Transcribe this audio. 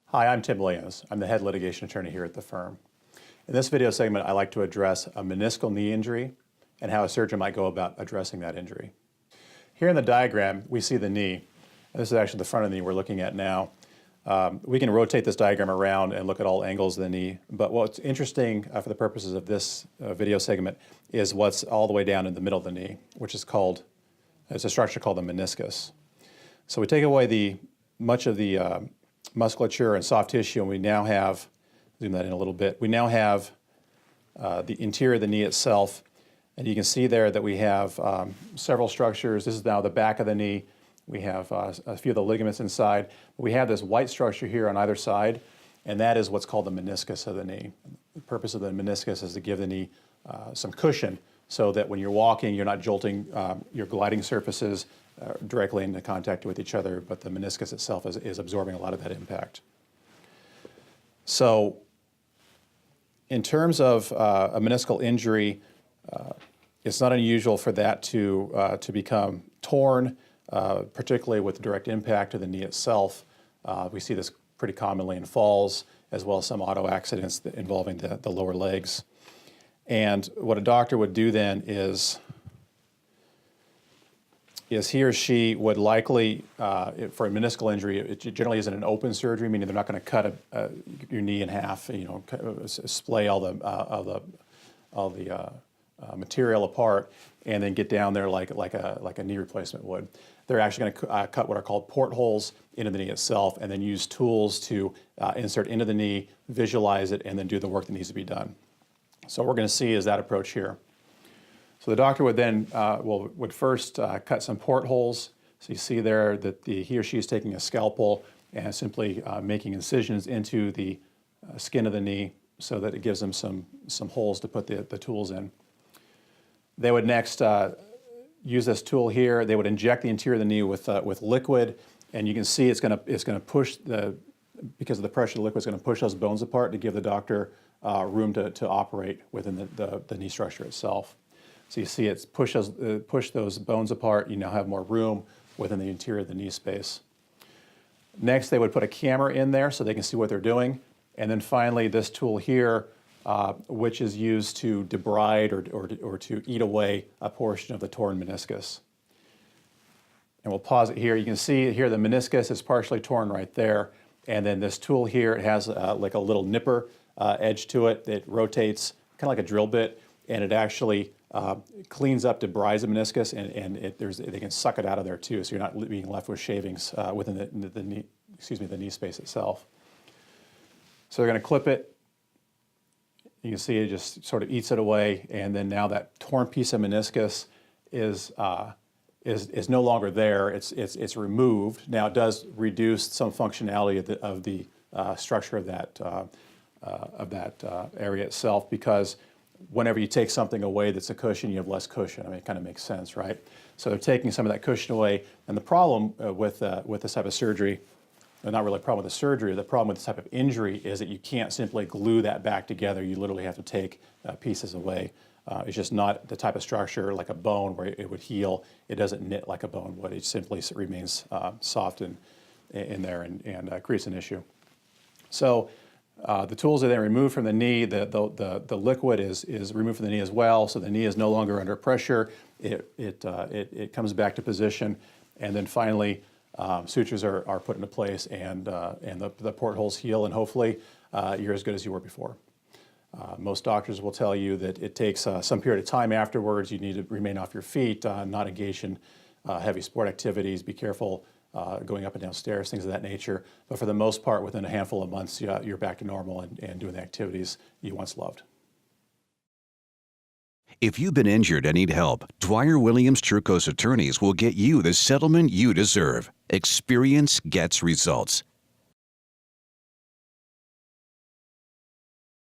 Hi, I'm Tim Williams. I'm the head litigation attorney here at the firm. In this video segment, I like to address a meniscal knee injury and how a surgeon might go about addressing that injury. Here in the diagram, we see the knee. This is actually the front of the knee we're looking at now. We can rotate this diagram around and look at all angles of the knee, but what's interesting for the purposes of this video segment is what's all the way down in the middle of the knee, which is called, it's a structure called the meniscus. So we take away much of the musculature and soft tissue, and we now have, zoom that in a little bit, we now have the interior of the knee itself, and you can see there that we have several structures. This is now the back of the knee. We have a few of the ligaments inside. We have this white structure here on either side, and that is what's called the meniscus of the knee. The purpose of the meniscus is to give the knee some cushion so that when you're walking, you're not jolting your gliding surfaces directly into contact with each other, but the meniscus itself is absorbing a lot of that impact. So in terms of a meniscal injury, it's not unusual for that to become torn, particularly with direct impact to the knee itself. We see this pretty commonly in falls, as well as some auto accidents involving the lower legs. And what a doctor would do then is he or she would likely, for a meniscal injury, it generally isn't an open surgery, meaning they're not going to cut your knee in half, splay all the material apart, and then get down there like a knee replacement would. They're actually going to cut what are called portholes into the knee itself, and then use tools to insert into the knee, visualize it, and then do the work that needs to be done. So what we're going to see is that approach here. So the doctor would then would first cut some portholes. So you see there that he or she is taking a scalpel and simply making incisions into the skin of the knee so that it gives them some holes to put the tools in. They would next use this tool here. They would inject the interior of the knee with liquid, and you can see it's going to push because of the pressure of the liquid, it's going to push those bones apart to give the doctor room to operate within the knee structure itself. So you see it's push those bones apart. You now have more room within the interior of the knee space. Next, they would put a camera in there so they can see what they're doing. And then finally, this tool here, which is used to debride or to eat away a portion of the torn meniscus. And we'll pause it here. You can see here the meniscus is partially torn right there. And then this tool here, it has like a little nipper edge to it that rotates kind of like a drill bit, and it actually cleans up, debrides the meniscus, and they can suck it out of there too, so you're not being left with shavings within the knee space itself. So they're going to clip it. You can see it just sort of eats it away, and then now that torn piece of meniscus is no longer there. It's removed. Now it does reduce some functionality of the structure of that area itself, because whenever you take something away that's a cushion, you have less cushion. I mean, it kind of makes sense, right? So they're taking some of that cushion away, and the problem with this type of surgery, not really a problem with the surgery, the problem with this type of injury is that you can't simply glue that back together. You literally have to take pieces away. It's just not the type of structure like a bone where it would heal. It doesn't knit like a bone would. It simply remains soft in there and creates an issue. So the tools are then removed from the knee. The liquid is removed from the knee as well, so the knee is no longer under pressure. It comes back to position, and then finally sutures are put into place, and the portholes heal, and hopefully you're as good as you were before. Most doctors will tell you that it takes some period of time afterwards. You need to remain off your feet, not engage in heavy sport activities, be careful going up and down stairs, things of that nature. But for the most part, within a handful of months, you're back to normal and doing the activities you once loved. If you've been injured and need help, Dwyer Williams Charkoss Attorneys will get you the settlement you deserve. Experience gets results.